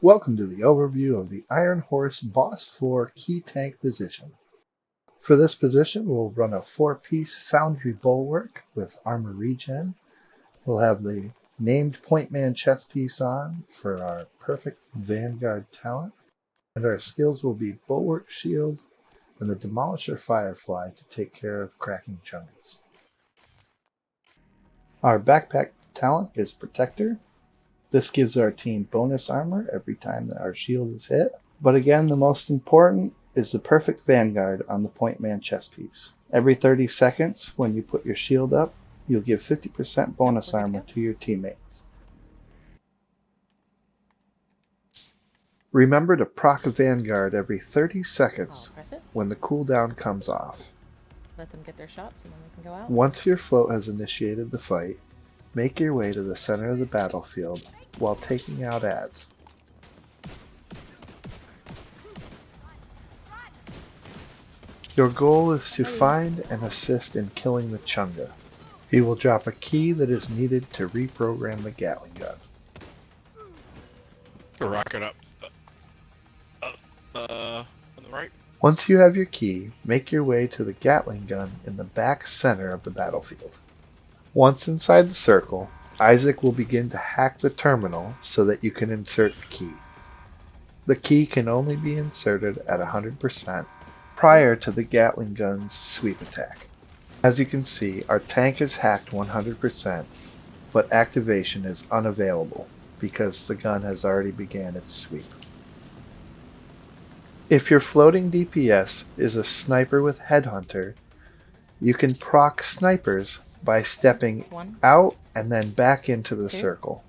Welcome to the overview of the Iron Horse Boss 4 Key Tank position. For this position, we'll run a 4-piece Foundry Bulwark with Armor Regen. We'll have the named Pointman chest piece on for our perfect Vanguard talent. And our skills will be Bulwark Shield and the Demolisher Firefly to take care of cracking Chungas. Our backpack talent is Protector. This gives our team bonus armor every time that our shield is hit. But again, the most important is the perfect Vanguard on the Pointman chest piece. Every 30 seconds when you put your shield up, you'll give 50% bonus armor to your teammates. Remember to proc Vanguard every 30 seconds when the cooldown comes off. Let them get their shots and then we can go out. Once your float has initiated the fight, make your way to the center of the battlefield while taking out ads. Your goal is to find and assist in killing the Chunga. He will drop a key that is needed to reprogram the Gatling gun. Rocket up. On the right. Once you have your key, make your way to the Gatling gun in the back center of the battlefield. Once inside the circle, Isaac will begin to hack the terminal so that you can insert the key. The key can only be inserted at 100% prior to the Gatling gun's sweep attack. As you can see, our tank is hacked 100%, but activation is unavailable because the gun has already began its sweep. If your floating DPS is a sniper with Headhunter, you can proc snipers by stepping out and then back into the circle.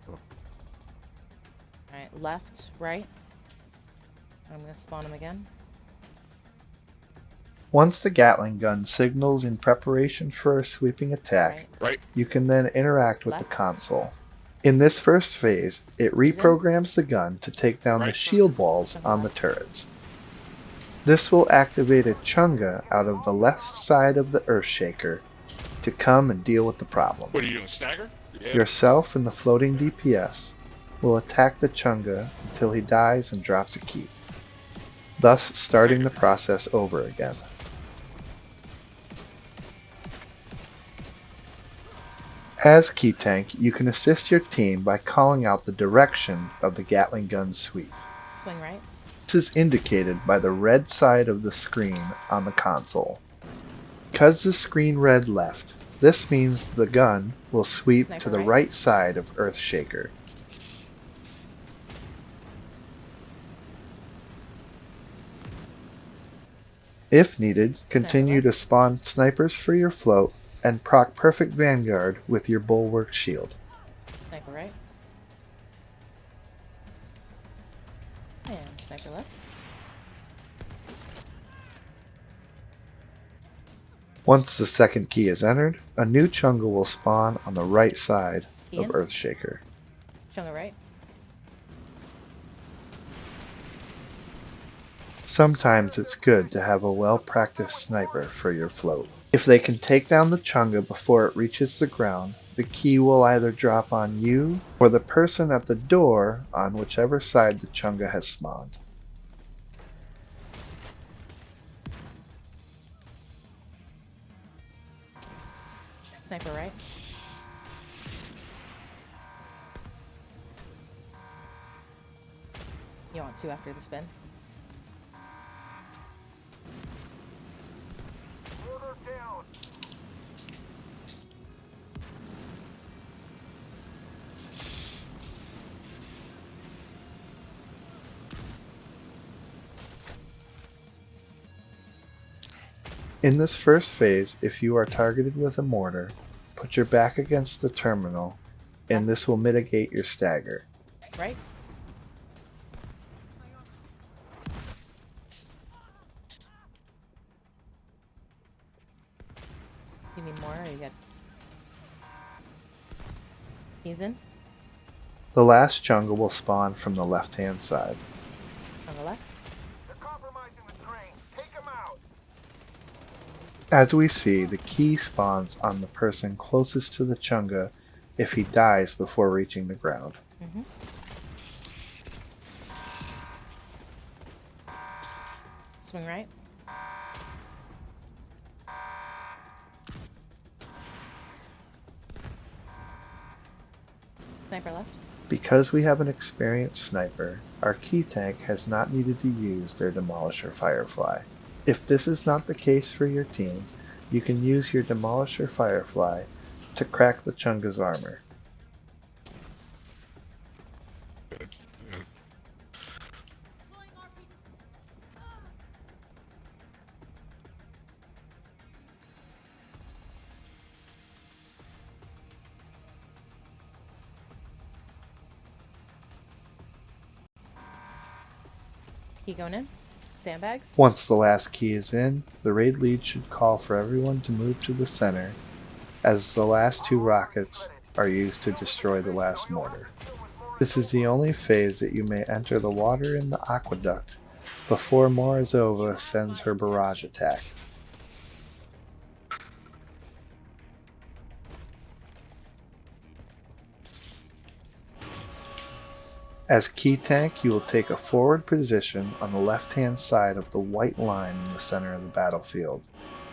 Alright, left, right. I'm going to spawn him again. Once the Gatling gun signals in preparation for a sweeping attack, you can then interact with the console. In this first phase, it reprograms the gun to take down the shield walls on the turrets. This will activate a Chunga out of the left side of the Earthshaker to come and deal with the problem. What are you doing, stagger? Yeah. Yourself and the floating DPS will attack the Chunga until he dies and drops a key, thus starting the process over again. As Key Tank, you can assist your team by calling out the direction of the Gatling gun's sweep. Swing right. This is indicated by the red side of the screen on the console. Because the screen read left, this means the gun will sweep to the right side of Earthshaker. If needed, continue to spawn snipers for your float and proc Perfect Vanguard with your Bulwark Shield. Sniper right. And sniper left. Once the second key is entered, a new Chunga will spawn on the right side of Earthshaker. Chunga right. Sometimes it's good to have a well-practiced sniper for your float. If they can take down the Chunga before it reaches the ground, the key will either drop on you or the person at the door on whichever side the Chunga has spawned. Sniper right. You want two after the spin? In this first phase, if you are targeted with a mortar, put your back against the terminal, and this will mitigate your stagger. Right. You need more, or you got... He's in? The last Chunga will spawn from the left-hand side. On the left? As we see, the key spawns on the person closest to the Chunga if he dies before reaching the ground. Swing right. Sniper left. Because we have an experienced sniper, our key tank has not needed to use their Demolisher Firefly. If this is not the case for your team, you can use your Demolisher Firefly to crack the Chunga's armor. Good. Good. Key going in. Sandbags. Once the last key is in, the raid lead should call for everyone to move to the center, as the last 2 rockets are used to destroy the last mortar. This is the only phase that you may enter the water in the aqueduct before Morozova sends her barrage attack. As key tank, you will take a forward position on the left-hand side of the white line in the center of the battlefield.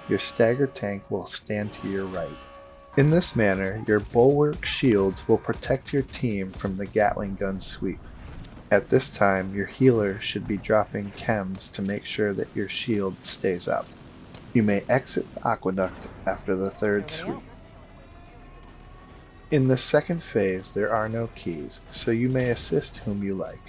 Your stagger tank will stand to your right. In this manner, your bulwark shields will protect your team from the Gatling gun sweep. At this time, your healer should be dropping chems to make sure that your shield stays up. You may exit the aqueduct after the 3rd Everybody sweep. out. In the second phase, there are no keys, so you may assist whom you like.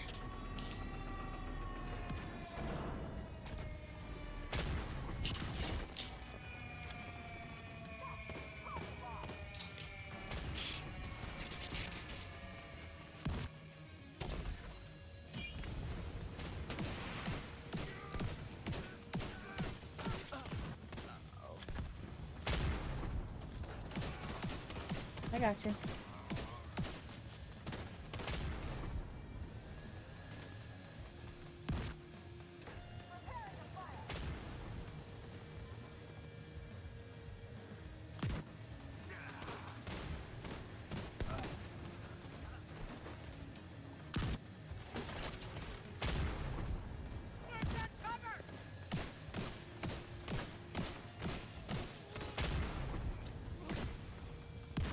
I got you.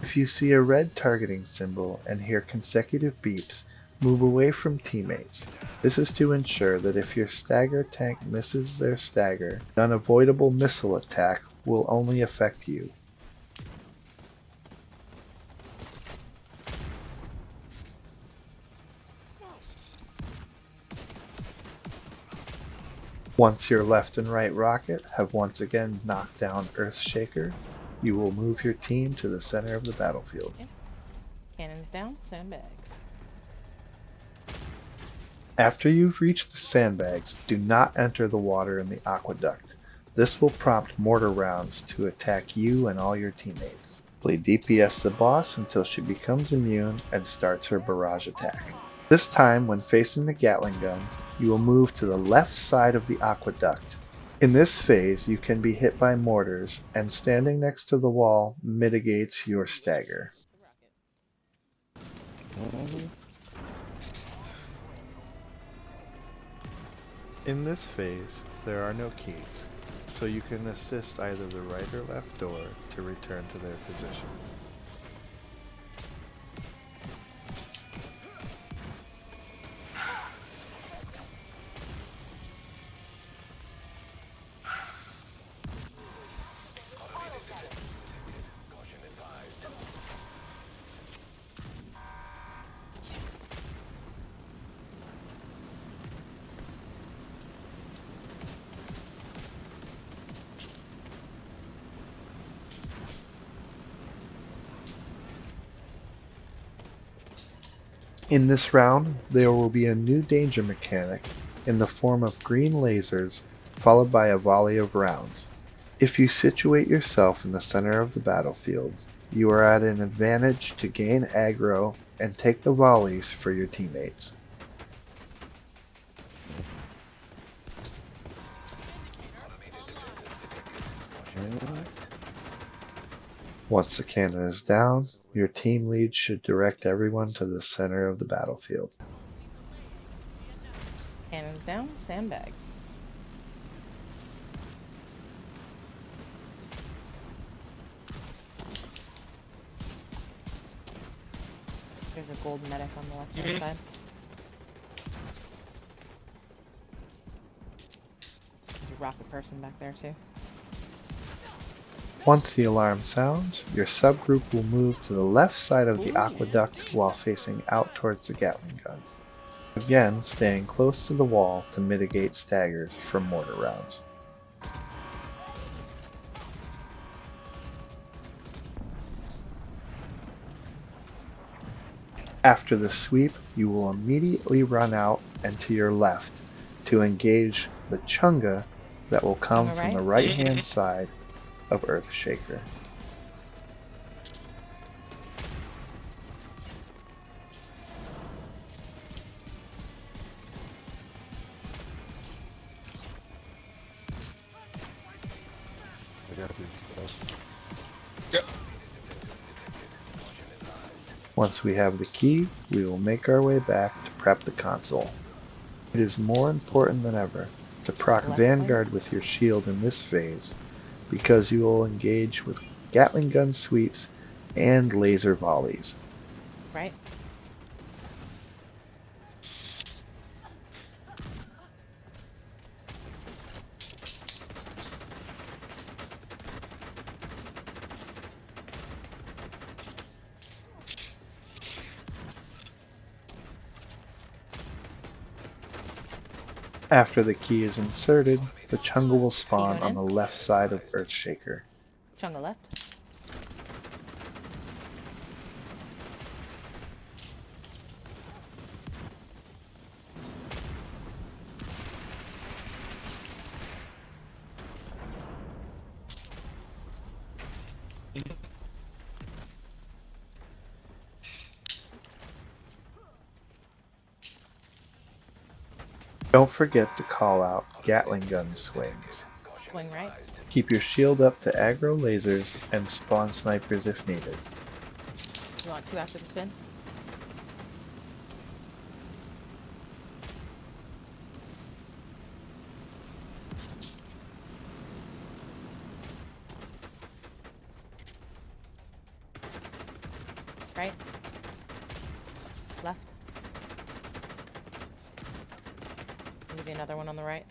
If you see a red targeting symbol and hear consecutive beeps, move away from teammates. This is to ensure that if your stagger tank misses their stagger, the unavoidable missile attack will only affect you. Once your left and right rocket have once again knocked down Earthshaker, you will move your team to the center of the battlefield. Cannons down. Sandbags. After you've reached the sandbags, do not enter the water in the aqueduct. This will prompt mortar rounds to attack you and all your teammates. Play DPS the boss until she becomes immune and starts her barrage attack. This time, when facing the Gatling gun, you will move to the left side of the aqueduct. In this phase, you can be hit by mortars, and standing next to the wall mitigates your stagger. In this phase, there are no keys, so you can assist either the right or left door to return to their position. In this round, there will be a new danger mechanic in the form of green lasers followed by a volley of rounds. If you situate yourself in the center of the battlefield, you are at an advantage to gain aggro and take the volleys for your teammates. Once the cannon is down, your team lead should direct everyone to the center of the battlefield. Cannons down. Sandbags. There's a gold medic on the left-hand side. There's a rocket person back there too. Once the alarm sounds, your subgroup will move to the left side of the aqueduct while facing out towards the Gatling gun. Again, staying close to the wall to mitigate staggers from mortar rounds. After the sweep, you will immediately run out and to your left to engage the Chunga that will come On the from the right? right-hand side of Earthshaker. I gotta be. Yep. Once we have the key, we will make our way back to prep the console. It is more important than ever to proc Left Vanguard with your shield in this phase, because you will engage with Gatling gun sweeps and laser volleys. Right? After the key is inserted, the Chunga will spawn going on in? the left side of Earthshaker. Chunga left. Don't forget to call out Gatling gun swings. Swing right. Keep your shield up to aggro lasers and spawn snipers if needed. You want 2 after the spin? Right. Left. Maybe another one on the right.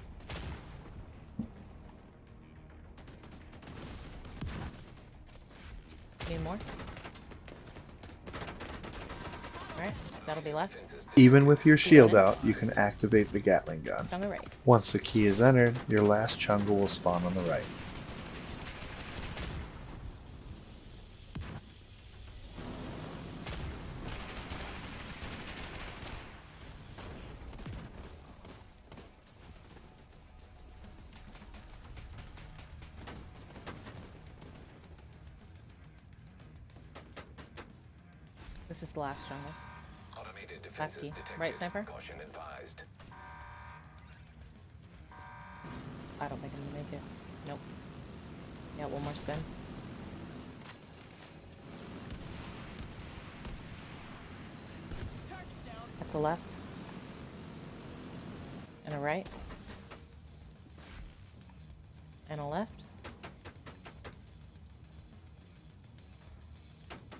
Need more? Alright, that'll be left. Even with your shield out, you can activate the Gatling gun. Chunga right. Once the key is entered, your last Chunga will spawn on the right. This is the last Chunga. Automated Last defenses key. detected. Right, sniper? Caution advised. I don't think I'm gonna make it. Nope. Yeah, one more spin. That's a left. And a right. And a left.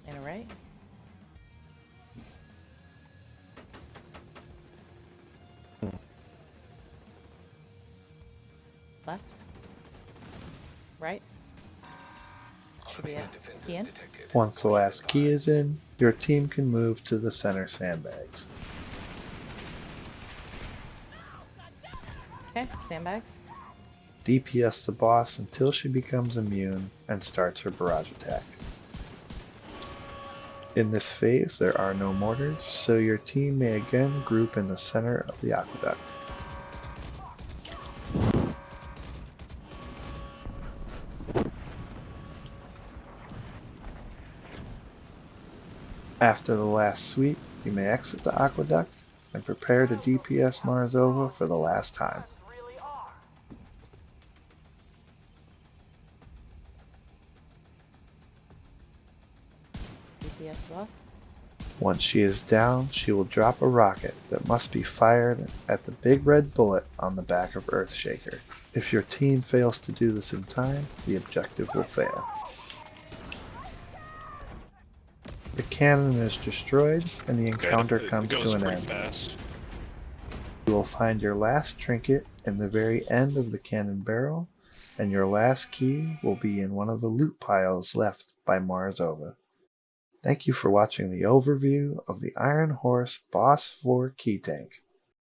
And a right. Left. Right. Should be it. Automated defenses Key in. detected. Once the last key is in, your team can move to the center sandbags. Okay, sandbags. DPS the boss until she becomes immune and starts her barrage attack. In this phase, there are no mortars, so your team may again group in the center of the aqueduct. After the last sweep, you may exit the aqueduct and prepare to DPS Marzova for the last time. DPS to us. Once she is down, she will drop a rocket that must be fired at the big red bullet on the back of Earthshaker. If your team fails to do this in time, the objective will fail. The cannon is destroyed and the encounter It comes goes to an pretty end. fast. You will find your last trinket in the very end of the cannon barrel, and your last key will be in one of the loot piles left by Marzova. Thank you for watching the overview of the Iron Horse Boss 4 key tank.